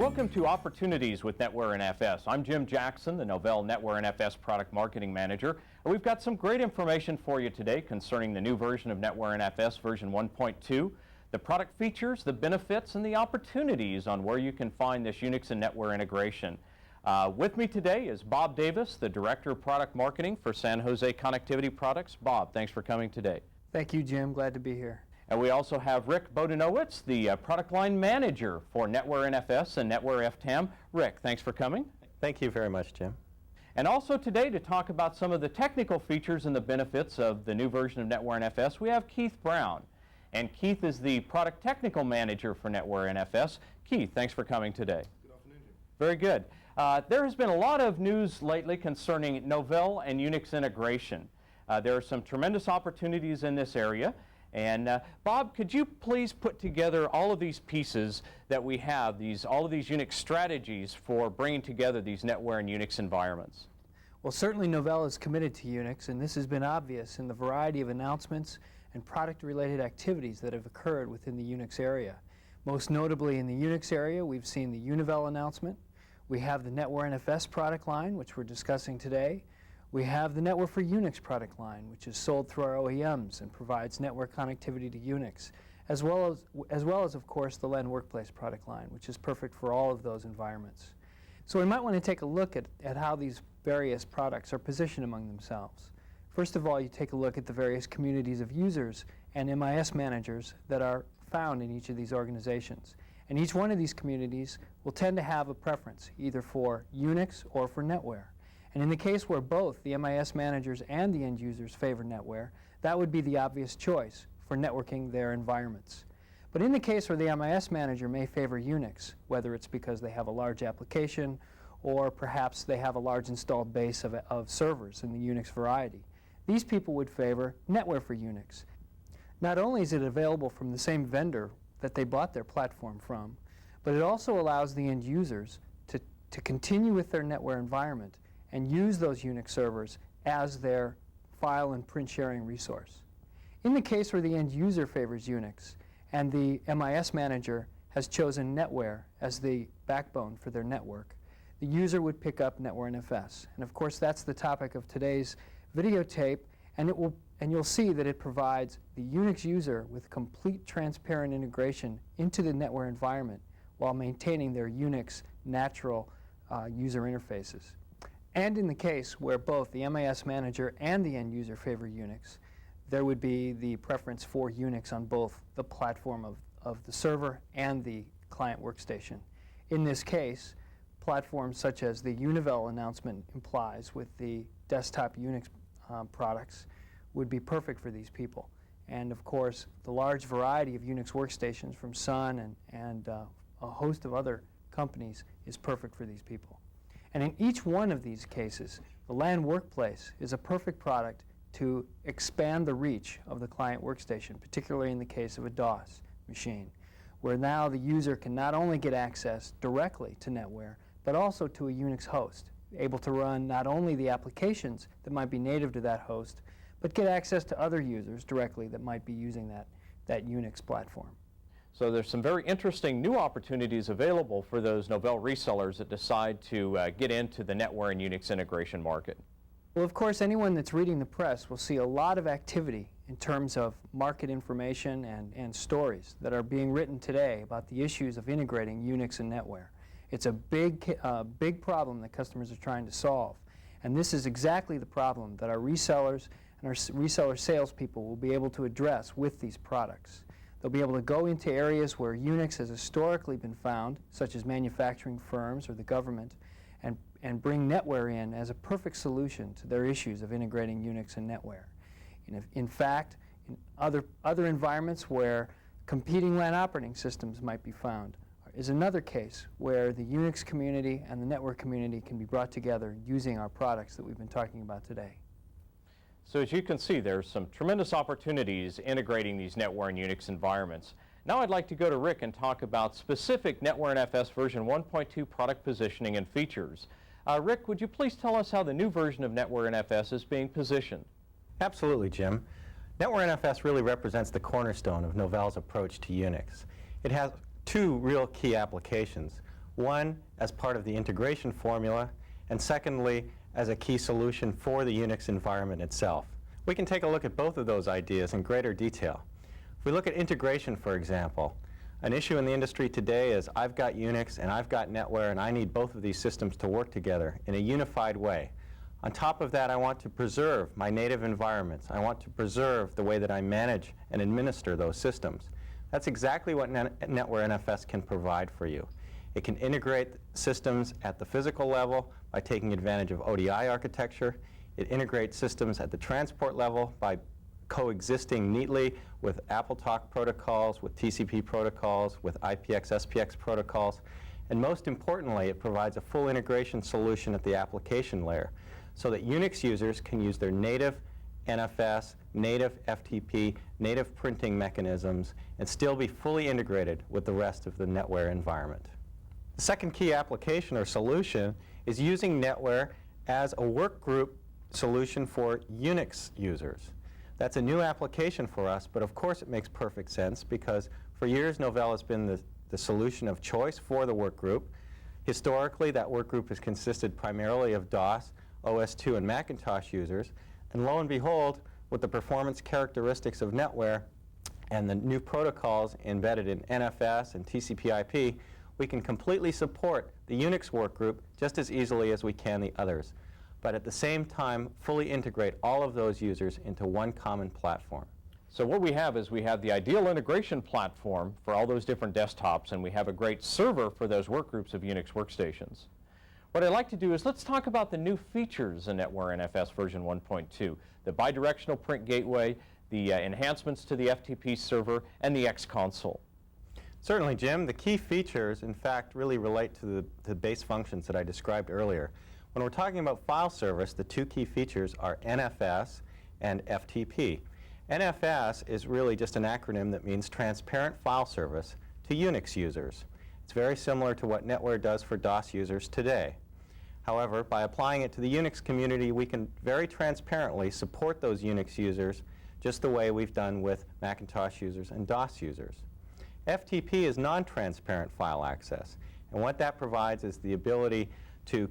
Welcome to Opportunities with NetWare NFS. I'm Jim Jackson, the Novell NetWare NFS Product Marketing Manager. And we've got some great information for you today concerning the new version of NetWare NFS, version 1.2, the product features, the benefits, and the opportunities on where you can find this Unix and NetWare integration. With me today is Bob Davis, the Director of Product Marketing for San Jose Connectivity Products. Bob, thanks for coming today. Thank you, Jim. Glad to be here. And we also have Rick Bodanowitz, the Product Line Manager for NetWare NFS and NetWare FTAM. Rick, thanks for coming. Thank you very much, Jim. And also today to talk about some of the technical features and the benefits of the new version of NetWare NFS, we have Keith Brown. And Keith is the Product Technical Manager for NetWare NFS. Keith, thanks for coming today. Good afternoon, Jim. Very good. There has been a lot of news lately concerning Novell and Unix integration. There are some tremendous opportunities in this area. And Bob, could you please put together all of these pieces that we have, all of these Unix strategies for bringing together these NetWare and Unix environments? Well, certainly Novell is committed to Unix, and this has been obvious in the variety of announcements and product-related activities that have occurred within the Unix area. Most notably in the Unix area, we've seen the Novell announcement. We have the NetWare NFS product line, which we're discussing today. We have the NetWare for Unix product line, which is sold through our OEMs and provides network connectivity to Unix, as well as, of course, the LAN Workplace product line, which is perfect for all of those environments. So we might want to take a look at how these various products are positioned among themselves. First of all, you take a look at the various communities of users and MIS managers that are found in each of these organizations. And each one of these communities will tend to have a preference, either for Unix or for NetWare. And in the case where both the MIS managers and the end users favor NetWare, that would be the obvious choice for networking their environments. But in the case where the MIS manager may favor Unix, whether it's because they have a large application or perhaps they have a large installed base of servers in the Unix variety, these people would favor NetWare for Unix. Not only is it available from the same vendor that they bought their platform from, but it also allows the end users to continue with their NetWare environment and use those Unix servers as their file and print sharing resource. In the case where the end user favors Unix and the MIS manager has chosen NetWare as the backbone for their network, the user would pick up NetWare NFS. And of course, that's the topic of today's videotape, and you'll see that it provides the Unix user with complete transparent integration into the NetWare environment while maintaining their Unix natural user interfaces. And in the case where both the MIS manager and the end user favor Unix, there would be the preference for Unix on both the platform of the server and the client workstation. In this case, platforms such as the Novell announcement implies with the desktop Unix products would be perfect for these people. And of course, the large variety of Unix workstations from Sun and a host of other companies is perfect for these people. And in each one of these cases, the LAN Workplace is a perfect product to expand the reach of the client workstation, particularly in the case of a DOS machine, where now the user can not only get access directly to NetWare, but also to a Unix host, able to run not only the applications that might be native to that host, but get access to other users directly that might be using that Unix platform. So there's some very interesting new opportunities available for those Novell resellers that decide to get into the NetWare and Unix integration market. Well, of course, anyone that's reading the press will see a lot of activity in terms of market information and stories that are being written today about the issues of integrating Unix and NetWare. It's a big problem that customers are trying to solve. And this is exactly the problem that our resellers and our reseller salespeople will be able to address with these products. They'll be able to go into areas where Unix has historically been found, such as manufacturing firms or the government, and bring NetWare in as a perfect solution to their issues of integrating Unix and NetWare. In fact, in other environments where competing LAN operating systems might be found is another case where the Unix community and the network community can be brought together using our products that we've been talking about today. So as you can see, there's some tremendous opportunities integrating these NetWare and Unix environments. Now I'd like to go to Rick and talk about specific NetWare NFS version 1.2 product positioning and features. Rick, would you please tell us how the new version of NetWare NFS is being positioned? Absolutely, Jim. NetWare NFS really represents the cornerstone of Novell's approach to Unix. It has two real key applications. One, as part of the integration formula, and secondly, as a key solution for the Unix environment itself. We can take a look at both of those ideas in greater detail. If we look at integration, for example, an issue in the industry today is I've got Unix and I've got NetWare and I need both of these systems to work together in a unified way. On top of that, I want to preserve my native environments. I want to preserve the way that I manage and administer those systems. That's exactly what NetWare NFS can provide for you. It can integrate systems at the physical level by taking advantage of ODI architecture. It integrates systems at the transport level by coexisting neatly with AppleTalk protocols, with TCP protocols, with IPX, SPX protocols. And most importantly, it provides a full integration solution at the application layer so that Unix users can use their native NFS, native FTP, native printing mechanisms, and still be fully integrated with the rest of the NetWare environment. The second key application or solution is using NetWare as a workgroup solution for Unix users. That's a new application for us, but of course it makes perfect sense because for years Novell has been the solution of choice for the workgroup. Historically, that workgroup has consisted primarily of DOS, OS/2, and Macintosh users, and lo and behold, with the performance characteristics of NetWare and the new protocols embedded in NFS and TCP/IP, we can completely support the Unix workgroup just as easily as we can the others, but at the same time fully integrate all of those users into one common platform. So what we have is we have the ideal integration platform for all those different desktops, and we have a great server for those workgroups of Unix workstations. What I'd like to do is let's talk about the new features in NetWare NFS version 1.2, the bidirectional print gateway, the enhancements to the FTP server, and the X console. Certainly, Jim. The key features, in fact, really relate to the base functions that I described earlier. When we're talking about file service, the two key features are NFS and FTP. NFS is really just an acronym that means Transparent File Service to Unix users. It's very similar to what NetWare does for DOS users today. However, by applying it to the Unix community, we can very transparently support those Unix users just the way we've done with Macintosh users and DOS users. FTP is non-transparent file access, and what that provides is the ability to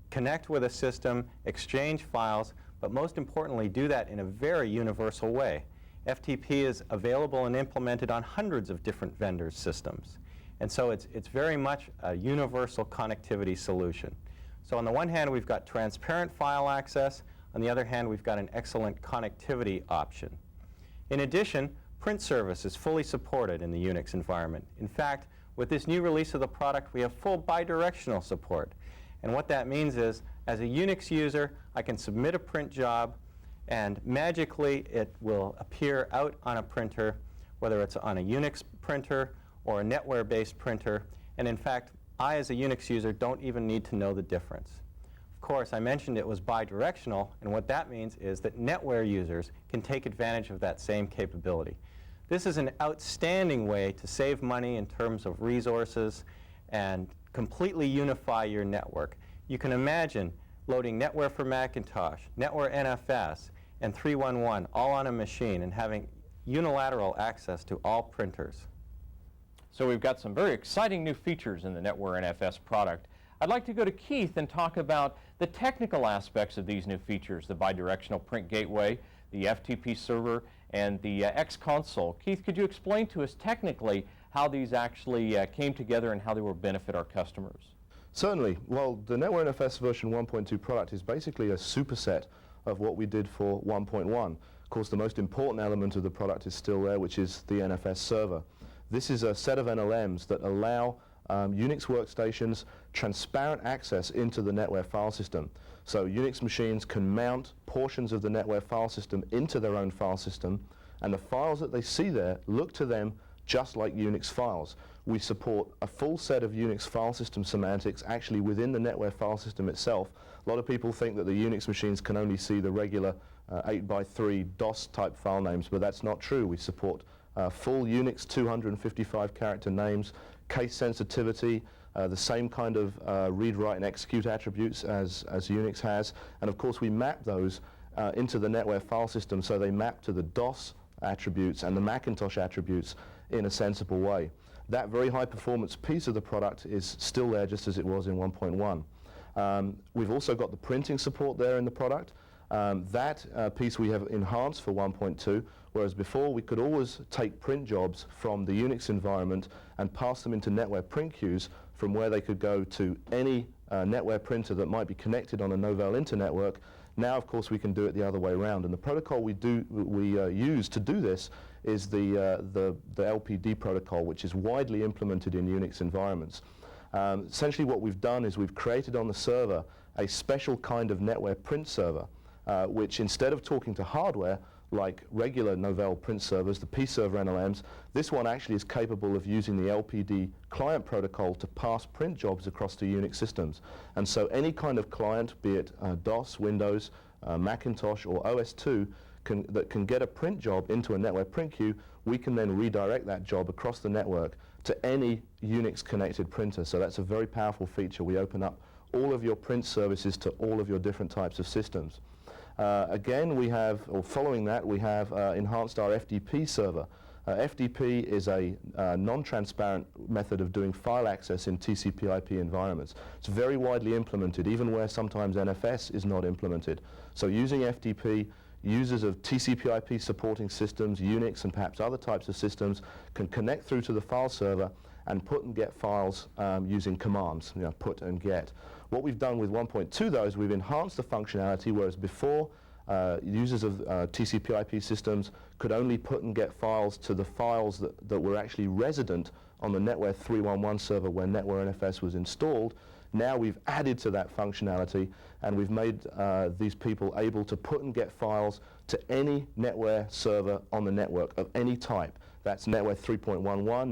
connect with a system, exchange files, but most importantly do that in a very universal way. FTP is available and implemented on hundreds of different vendors' systems, and so it's very much a universal connectivity solution. So on the one hand, we've got transparent file access. On the other hand, we've got an excellent connectivity option. In addition, print service is fully supported in the Unix environment. In fact, with this new release of the product, we have full bidirectional support. And what that means is, as a Unix user, I can submit a print job, and magically it will appear out on a printer, whether it's on a Unix printer or a NetWare-based printer. And in fact, I, as a Unix user, don't even need to know the difference. Of course, I mentioned it was bidirectional, and what that means is that NetWare users can take advantage of that same capability. This is an outstanding way to save money in terms of resources and completely unify your network. You can imagine loading NetWare for Macintosh, NetWare NFS, and 311 all on a machine and having unilateral access to all printers. So we've got some very exciting new features in the NetWare NFS product. I'd like to go to Keith and talk about the technical aspects of these new features, the bidirectional print gateway, the FTP server, and the X console. Keith, could you explain to us technically how these actually came together and how they will benefit our customers? Certainly. Well, the NetWare NFS version 1.2 product is basically a superset of what we did for 1.1. Of course, the most important element of the product is still there, which is the NFS server. This is a set of NLMs that allow Unix workstations transparent access into the NetWare file system. So Unix machines can mount portions of the NetWare file system into their own file system, and the files that they see there look to them just like Unix files. We support a full set of Unix file system semantics actually within the NetWare file system itself. A lot of people think that the Unix machines can only see the regular 8x3 DOS type file names, but that's not true. We support full Unix 255 character names, case sensitivity, the same kind of read, write, and execute attributes as Unix has. And of course, we map those into the NetWare file system so they map to the DOS attributes and the Macintosh attributes in a sensible way. that very high performance piece of the product is still there just as it was in 1.1. We've also got the printing support there in the product. That piece we have enhanced for 1.2, whereas before we could always take print jobs from the Unix environment and pass them into NetWare print queues from where they could go to any NetWare printer that might be connected on a Novell internetwork. Now, of course, we can do it the other way around, and the protocol we use to do this is the LPD protocol, which is widely implemented in Unix environments. Essentially, what we've done is we've created on the server a special kind of NetWare print server, which instead of talking to hardware like regular Novell print servers, the P-server NLMs, this one actually is capable of using the LPD client protocol to pass print jobs across to Unix systems. And so any kind of client, be it DOS, Windows, Macintosh, or OS2, that can get a print job into a NetWare print queue, we can then redirect that job across the network to any Unix-connected printer. So that's a very powerful feature. We open up all of your print services to all of your different types of systems. Again, we have, or following that, we have enhanced our FTP server. FTP is a non-transparent method of doing file access in TCP/IP environments. It's very widely implemented, even where sometimes NFS is not implemented. So using FTP, users of TCP/IP supporting systems, Unix and perhaps other types of systems can connect through to the file server and put and get files using commands, put and get. What we've done with 1.2 though is we've enhanced the functionality, whereas before users of TCP/IP systems could only put and get files to the files that were actually resident on the NetWare 3.1.1 server where NetWare NFS was installed. Now we've added to that functionality, and we've made these people able to put and get files to any NetWare server on the network of any type. That's NetWare 3.11,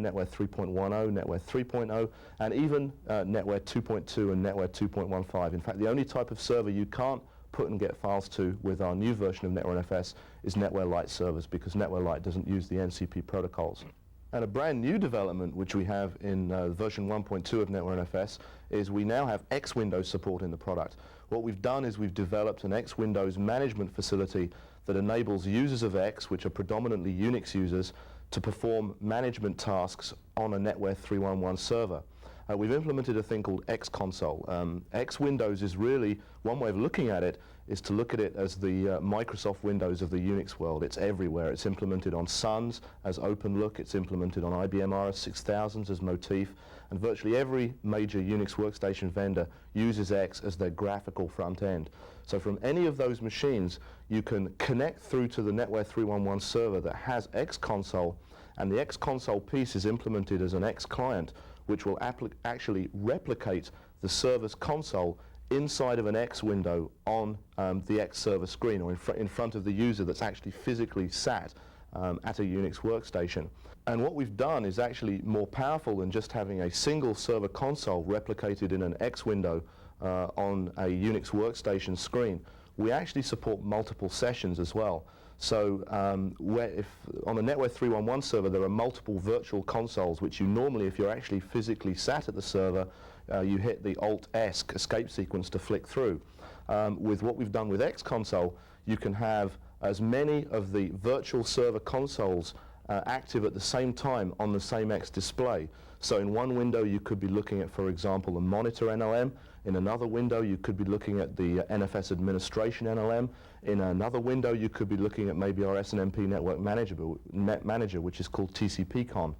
NetWare 3.10, NetWare 3.0, and even NetWare 2.2 and NetWare 2.15. In fact, the only type of server you can't put and get files to with our new version of NetWare NFS is NetWare Lite servers, because NetWare Lite doesn't use the NCP protocols. And a brand new development which we have in version 1.2 of NetWare NFS is we now have X Windows support in the product. What we've done is we've developed an X Windows management facility that enables users of X, which are predominantly Unix users, to perform management tasks on a NetWare 3.1.1 server. We've implemented a thing called X Console. X Windows is really, one way of looking at it is to look at it as the Microsoft Windows of the Unix world. It's everywhere. It's implemented on Suns as OpenLook. It's implemented on IBM RS-6000s as Motif. And virtually every major Unix workstation vendor uses X as their graphical front end. So from any of those machines, you can connect through to the NetWare 3.1.1 server that has X Console, and the X Console piece is implemented as an X client, which will actually replicate the server's console inside of an X window on the X server screen, or in front of the user that's actually physically sat at a Unix workstation. And what we've done is actually more powerful than just having a single server console replicated in an X window on a Unix workstation screen. We actually support multiple sessions as well. So if on a NetWare 3.1.1 server there are multiple virtual consoles, which you normally, if you're actually physically sat at the server, you hit the Alt-S escape sequence to flick through. With what we've done with X Console, you can have as many of the virtual server consoles active at the same time on the same X display. So in one window you could be looking at, for example, a monitor NLM. In another window you could be looking at the NFS administration NLM. In another window you could be looking at maybe our SNMP network manager, which is called TCP-Con.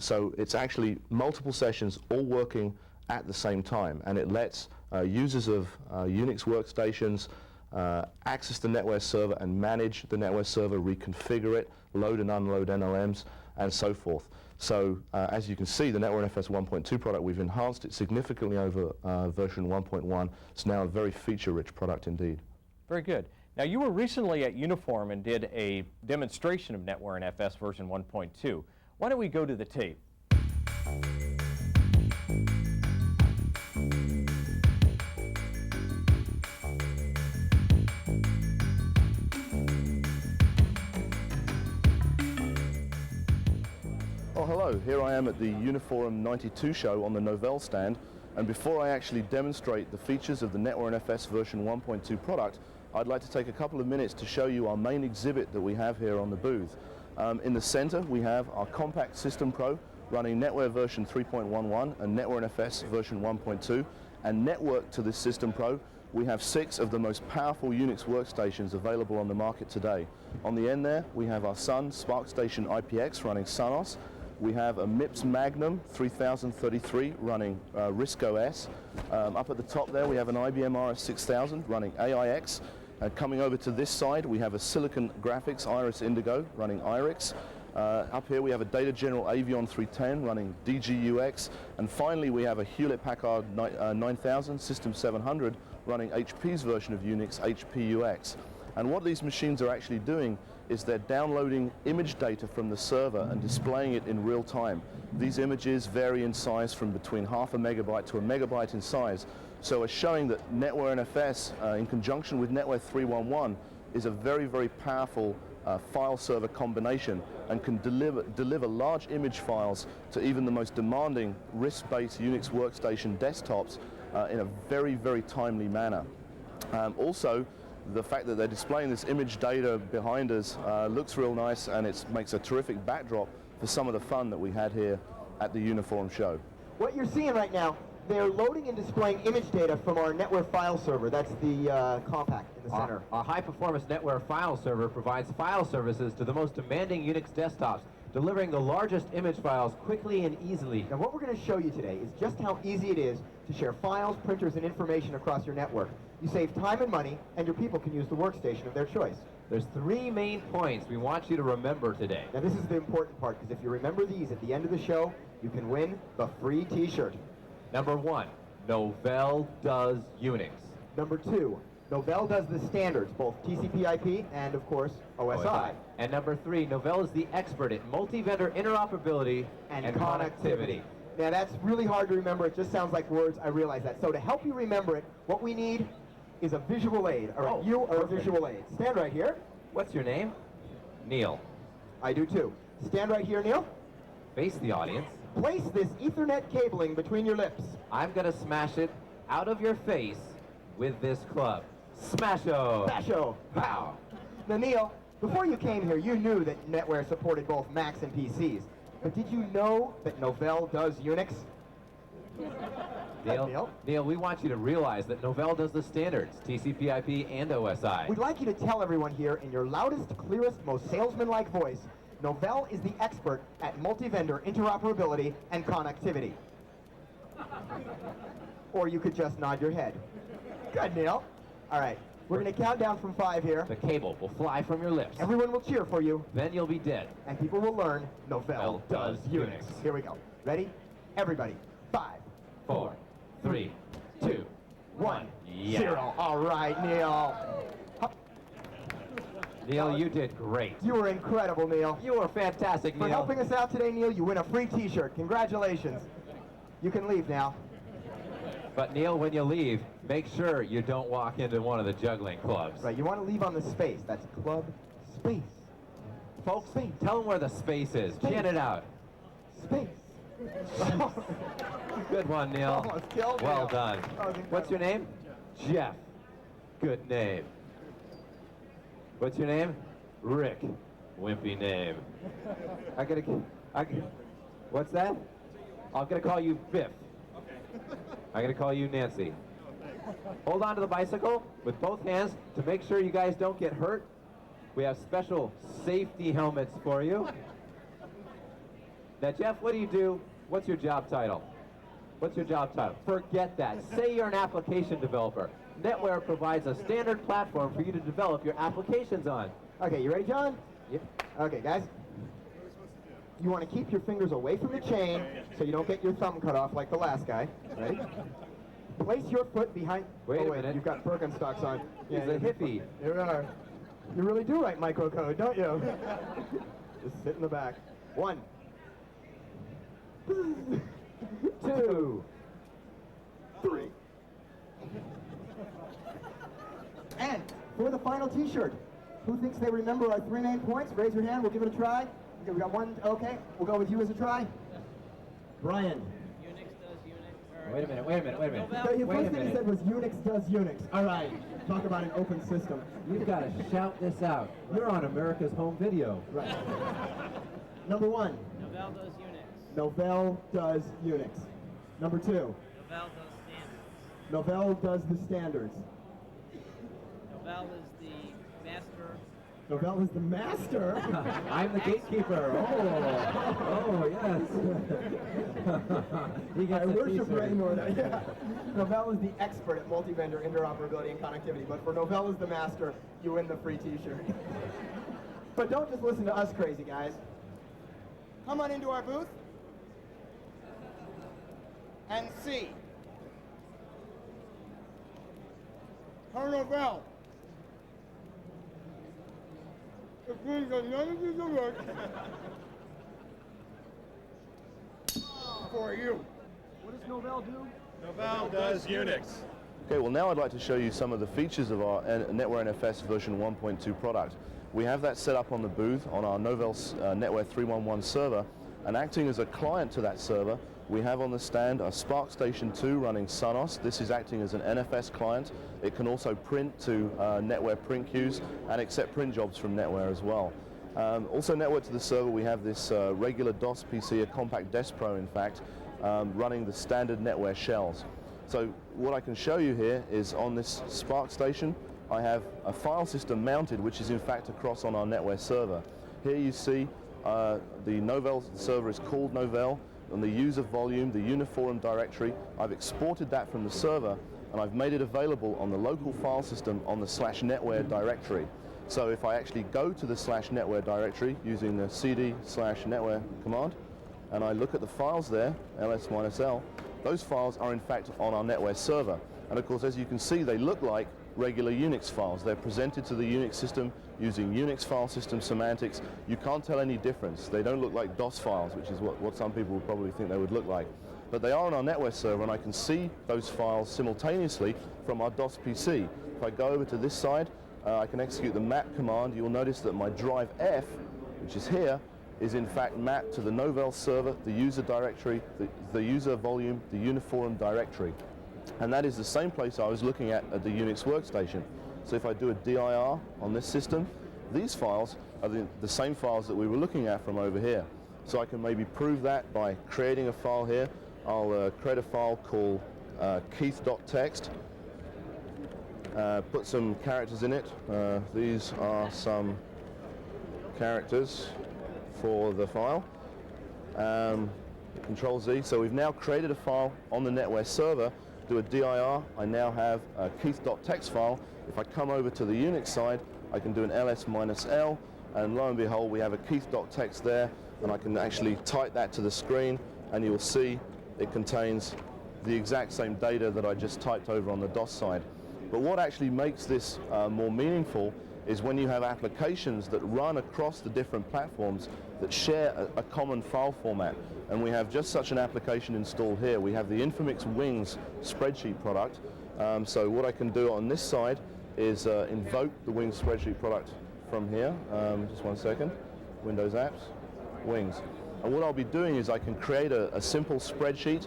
So it's actually multiple sessions all working at the same time, and it lets users of Unix workstations access the NetWare server and manage the NetWare server, reconfigure it, load and unload NLMs, and so forth. So as you can see, the NetWare NFS 1.2 product, we've enhanced it significantly over version 1.1. It's now a very feature-rich product indeed. Very good. Now, you were recently at Uniform and did a demonstration of NetWare NFS version 1.2. Why don't we go to the tape? Oh, hello. Here I am at the Uniforum 92 show on the Novell stand, and before I actually demonstrate the features of the NetWare NFS version 1.2 product, I'd like to take a couple of minutes to show you our main exhibit that we have here on the booth. In the center we have our Compact System Pro, running NetWare version 3.11 and NetWare NFS version 1.2, and networked to this System Pro, we have 6 of the most powerful Unix workstations available on the market today. On the end there, we have our Sun SparkStation IPX running Sunos. We have a MIPS Magnum 3033 running RISC OS. Up at the top there, we have an IBM RS6000 running AIX. Coming over to this side, we have a Silicon Graphics Iris Indigo running IRIX. Up here we have a Data General Avion 310 running DGUX, and finally we have a Hewlett-Packard 9000 System 700 running HP's version of Unix, HPUX. And what these machines are actually doing is they're downloading image data from the server and displaying it in real time. These images vary in size from between half a megabyte to a megabyte in size, so it's showing that NetWare NFS in conjunction with NetWare 3.11 is a very, very powerful file server combination and can deliver large image files to even the most demanding RISC-based Unix workstation desktops in a very, very timely manner. Also, the fact that they're displaying this image data behind us looks real nice, and it makes a terrific backdrop for some of the fun that we had here at the Uniforum show. What you're seeing right now, they're loading and displaying image data from our NetWare file server. That's the compact in the center. Our high-performance NetWare file server provides file services to the most demanding Unix desktops, delivering the largest image files quickly and easily. Now what we're going to show you today is just how easy it is to share files, printers, and information across your network. You save time and money, and your people can use the workstation of their choice. There's 3 main points we want you to remember today. Now this is the important part, because if you remember these at the end of the show, you can win the free t-shirt. Number 1, Novell does Unix. Number 2, Novell does the standards, both TCP/IP and, of course, OSI. And number 3, Novell is the expert at multi-vendor interoperability and connectivity. Now that's really hard to remember. It just sounds like words. I realize that. So to help you remember it, what we need is a visual aid. All right, you are a visual aid. Stand right here. What's your name? Neil. I do too. Stand right here, Neil. Face the audience. Place this Ethernet cabling between your lips. I'm gonna smash it out of your face with this club. Smash-o! Smash-o! Pow! Now, Neil, before you came here, you knew that NetWare supported both Macs and PCs. But did you know that Novell does Unix? Neil, we want you to realize that Novell does the standards, TCP/IP and OSI. We'd like you to tell everyone here in your loudest, clearest, most salesman-like voice, Novell is the expert at multi-vendor interoperability and connectivity. Or you could just nod your head. Good, Neil. All right, we're going to count down from 5 here. The cable will fly from your lips. Everyone will cheer for you. Then you'll be dead. And people will learn Novell does Unix. Here we go. Ready? Everybody. 5, 4, 3, 2, 1, yeah. 0. All right, Neil. Neil, you did great. You were incredible, Neil. You were fantastic, Neil. For helping us out today, Neil, you win a free t-shirt. Congratulations. You can leave now. But Neil, when you leave, make sure you don't walk into one of the juggling clubs. Right, you want to leave on the space. That's club space. Folks, tell them where the space is. Chant it out. Space. Good one, Neil. Almost killed Well Neil. done. What's your name? Jeff. Good name. What's your name? Rick. Wimpy name. What's that? I'm gonna call you Biff. I'm gonna call you Nancy. Hold on to the bicycle with both hands to make sure you guys don't get hurt. We have special safety helmets for you. Now, Jeff, what do you do? What's your job title? What's your job title? Forget that. Say you're an application developer. NetWare provides a standard platform for you to develop your applications on. Okay, you ready, John? Yep. Okay, guys. You want to keep your fingers away from the chain so you don't get your thumb cut off like the last guy. Ready? Place your foot behind... Wait a minute. You've got Birkenstocks on. He's a hippie. Here we are. You really do write microcode, don't you? Just sit in the back. 1. 2. 3. And for the final t-shirt, who thinks they remember our 3 main points? Raise your hand, we'll give it a try. Okay, we got 1, okay. We'll go with you as a try. Brian. Wait a minute. So the first thing he said was Unix does Unix. All right, talk about an open system. You've got to shout this out. You're on America's Home Video. Right. Number 1. Novell does Unix. Novell does Unix. Number 2. Novell does standards. Novell does the standards. Novell is the master. Novell is the master. I'm the gatekeeper. Oh, yes. He gets I a worship t-shirt. Raymond. Yeah. Novell is the expert at multi-vendor interoperability and connectivity, but for Novell is the master, you win the free t-shirt. But don't just listen to us crazy guys. Come on into our booth and see. Her Novell. It brings another piece of work for you. What does Novell do? Novell does Unix. Okay, well now I'd like to show you some of the features of our NetWare NFS version 1.2 product. We have that set up on the booth on our Novell NetWare 311 server, and acting as a client to that server, we have on the stand a Spark Station 2 running Sonos. This is acting as an NFS client. It can also print to NetWare print queues and accept print jobs from NetWare as well. Also networked to the server, we have this regular DOS PC, a Compact Desk Pro in fact, running the standard NetWare shells. So what I can show you here is on this Spark Station, I have a file system mounted which is in fact across on our NetWare server. Here you see the Novell server is called Novell, and the user volume, the uniform directory, I've exported that from the server and I've made it available on the local file system on the /netware directory. So if I actually go to the /netware directory using the cd/netware command and I look at the files there, ls-l, those files are in fact on our NetWare server. And of course, as you can see, they look like regular Unix files. They're presented to the Unix system using Unix file system semantics. You can't tell any difference. They don't look like DOS files, which is what some people would probably think they would look like. But they are on our NetWare server, and I can see those files simultaneously from our DOS PC. If I go over to this side, I can execute the map command. You'll notice that my drive F, which is here, is in fact mapped to the Novell server, the user directory, the user volume, the uniform directory. And that is the same place I was looking at the Unix workstation. So if I do a dir on this system, these files are the same files that we were looking at from over here. So I can maybe prove that by creating a file here. I'll create a file called keith.txt, put some characters in it. These are some characters for the file. Control Z. So we've now created a file on the NetWare server. Do a dir, I now have a keith.txt file. If I come over to the Unix side, I can do an ls-l, and lo and behold, we have a keith.txt there, and I can actually type that to the screen, and you'll see it contains the exact same data that I just typed over on the DOS side. But what actually makes this more meaningful is when you have applications that run across the different platforms that share a common file format. And we have just such an application installed here. We have the Infomix Wings spreadsheet product. So what I can do on this side is invoke the Wings spreadsheet product from here. Just one second. Windows Apps, Wings. And what I'll be doing is I can create a simple spreadsheet,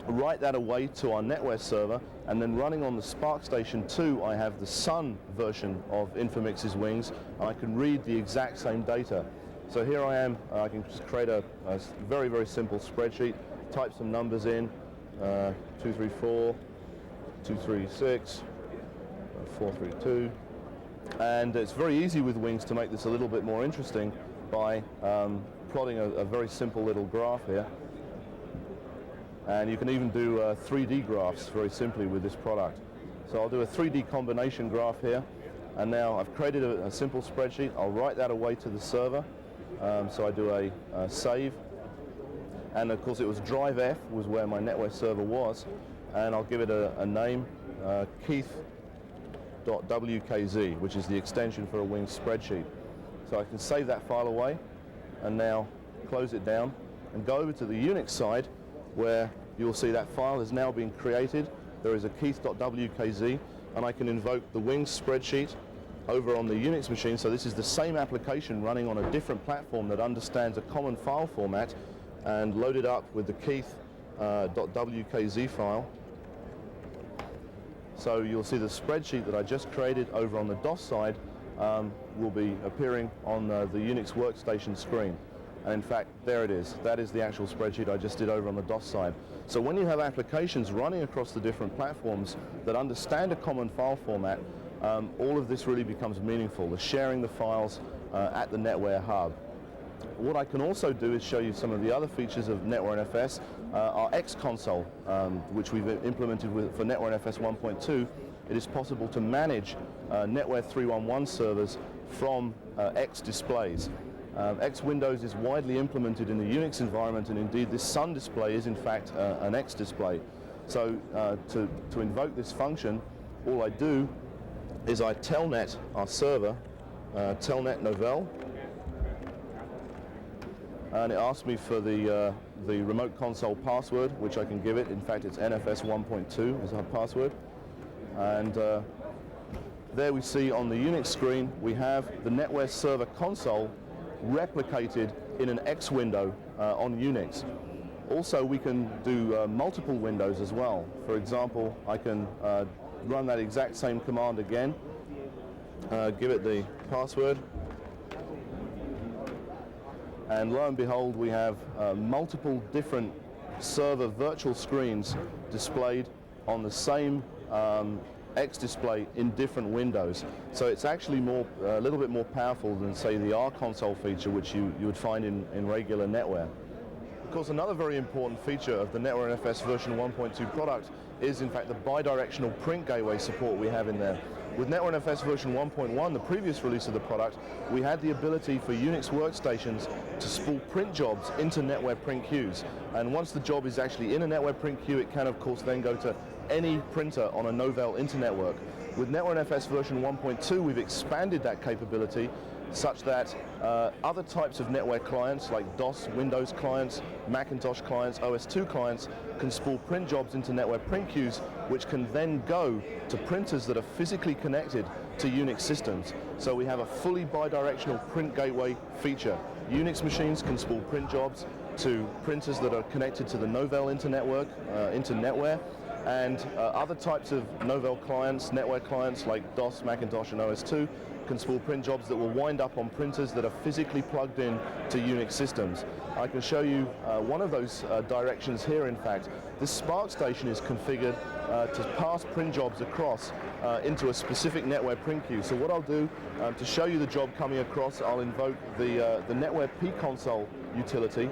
write that away to our NetWare server, and then running on the Spark Station 2, I have the Sun version of Infomix's Wings, and I can read the exact same data. So here I am, I can just create a very, very simple spreadsheet, type some numbers in, 234, 236, 432, and it's very easy with Wings to make this a little bit more interesting by plotting a very simple little graph here. And you can even do 3D graphs very simply with this product. So I'll do a 3D combination graph here, and now I've created a simple spreadsheet. I'll write that away to the server. So I do a save, and of course it was drive F was where my NetWare server was, and I'll give it a name, keith.wkz, which is the extension for a Wings spreadsheet. So I can save that file away, and now close it down, and go over to the Unix side, where you'll see that file has now been created. There is a keith.wkz, and I can invoke the Wings spreadsheet over on the Unix machine. So this is the same application running on a different platform that understands a common file format, and load it up with the keith.wkz file. So you'll see the spreadsheet that I just created over on the DOS side will be appearing on the Unix workstation screen. And in fact, there it is. That is the actual spreadsheet I just did over on the DOS side. So when you have applications running across the different platforms that understand a common file format, all of this really becomes meaningful, the sharing the files at the NetWare hub. What I can also do is show you some of the other features of NetWare NFS. Our X console, which we've implemented for NetWare NFS 1.2, it is possible to manage NetWare 3.1.1 servers from X displays. X Windows is widely implemented in the Unix environment, and indeed this Sun display is in fact an X display. So to invoke this function, all I do is I telnet our server, telnet Novell, and it asks me for the remote console password, which I can give it. In fact, it's NFS 1.2 is our password. And there we see on the Unix screen, we have the NetWare server console replicated in an X window on Unix. Also, we can do multiple windows as well. For example, I can run that exact same command again, give it the password, and lo and behold, we have multiple different server virtual screens displayed on the same X display in different windows. So it's actually a little bit more powerful than, say, the R console feature, which you would find in regular NetWare. Of course, another very important feature of the NetWare NFS version 1.2 product is, in fact, the bidirectional print gateway support we have in there. With NetWare NFS version 1.1, the previous release of the product, we had the ability for Unix workstations to spool print jobs into NetWare print queues. And once the job is actually in a NetWare print queue, it can, of course, then go to any printer on a Novell internetwork. With NetWare NFS version 1.2, we've expanded that capability such that other types of NetWare clients like DOS, Windows clients, Macintosh clients, OS2 clients can spool print jobs into NetWare print queues, which can then go to printers that are physically connected to Unix systems. So we have a fully bidirectional print gateway feature. Unix machines can spool print jobs to printers that are connected to the Novell internetwork, into NetWare, and other types of Novell clients, NetWare clients like DOS, Macintosh, and OS2 can spool print jobs that will wind up on printers that are physically plugged in to Unix systems. I can show you one of those directions here. In fact, this Spark station is configured to pass print jobs across into a specific NetWare print queue. So what I'll do to show you the job coming across, I'll invoke the NetWare pconsole utility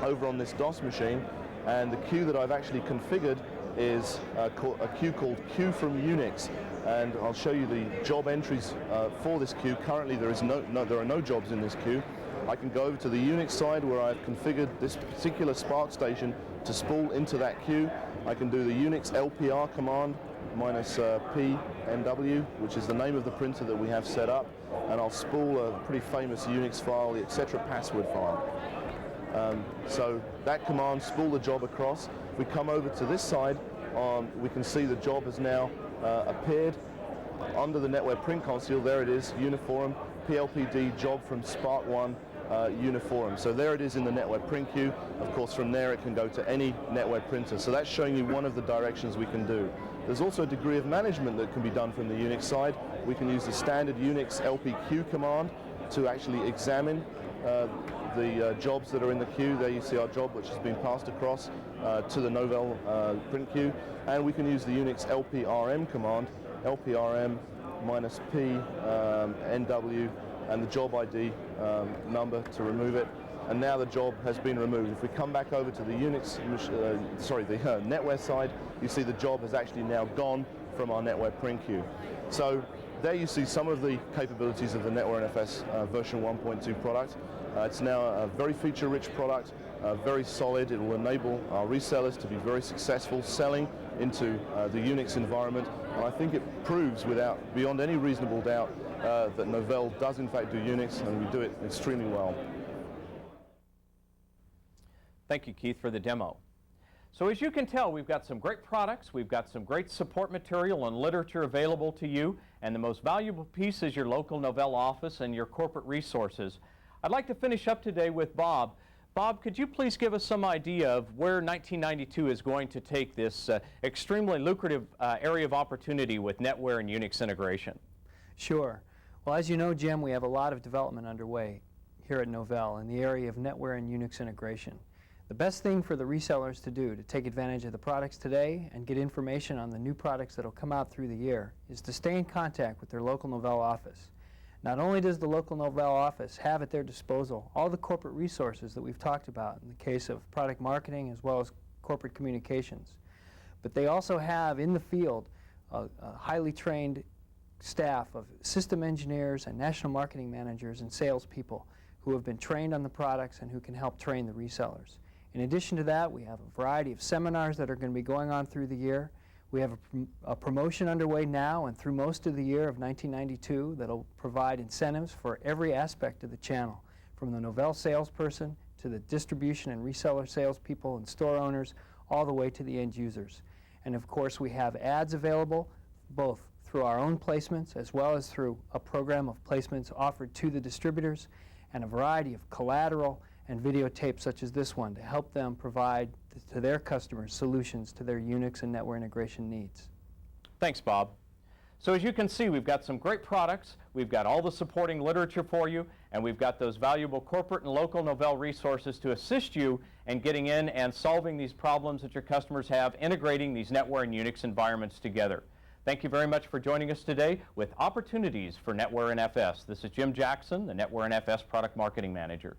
over on this DOS machine, and the queue that I've actually configured is a queue called Queue from Unix, and I'll show you the job entries for this queue. Currently there are no jobs in this queue. I can go over to the Unix side where I've configured this particular Spark station to spool into that queue. I can do the Unix LPR command -PNW, which is the name of the printer that we have set up, and I'll spool a pretty famous Unix file, the etc password file. So that command, spool the job across. If we come over to this side, we can see the job has now appeared under the NetWare print console. There it is, Uniforum, PLPD job from Spark 1 Uniforum. So there it is in the NetWare print queue. Of course, from there it can go to any NetWare printer. So that's showing you one of the directions we can do. There's also a degree of management that can be done from the Unix side. We can use the standard Unix LPQ command to actually examine the jobs that are in the queue. There you see our job, which has been passed across to the Novell print queue. And we can use the Unix LPRM command, LPRM -P NW, and the job ID number to remove it. And now the job has been removed. If we come back over to the the NetWare side, you see the job has actually now gone from our NetWare print queue. So there you see some of the capabilities of the NetWare NFS version 1.2 product. It's now a very feature-rich product, very solid. It will enable our resellers to be very successful selling into the Unix environment. And I think it proves beyond any reasonable doubt that Novell does in fact do Unix, and we do it extremely well. Thank you, Keith, for the demo. So as you can tell, we've got some great products, we've got some great support material and literature available to you, and the most valuable piece is your local Novell office and your corporate resources. I'd like to finish up today with Bob. Bob, could you please give us some idea of where 1992 is going to take this extremely lucrative area of opportunity with NetWare and Unix integration? Sure. Well, as you know, Jim, we have a lot of development underway here at Novell in the area of NetWare and Unix integration. The best thing for the resellers to do to take advantage of the products today and get information on the new products that will come out through the year is to stay in contact with their local Novell office. Not only does the local Novell office have at their disposal all the corporate resources that we've talked about in the case of product marketing as well as corporate communications, but they also have in the field a highly trained staff of system engineers and national marketing managers and salespeople who have been trained on the products and who can help train the resellers. In addition to that, we have a variety of seminars that are going to be going on through the year. We have a promotion underway now and through most of the year of 1992 that will provide incentives for every aspect of the channel, from the Novell salesperson to the distribution and reseller salespeople and store owners, all the way to the end users. And of course, we have ads available both through our own placements as well as through a program of placements offered to the distributors, and a variety of collateral and videotapes such as this one to help them provide to their customers solutions to their Unix and NetWare integration needs. Thanks, Bob. So as you can see, we've got some great products, we've got all the supporting literature for you, and we've got those valuable corporate and local Novell resources to assist you in getting in and solving these problems that your customers have, integrating these NetWare and Unix environments together. Thank you very much for joining us today with Opportunities for NetWare NFS. This is Jim Jackson, the NetWare NFS Product Marketing Manager.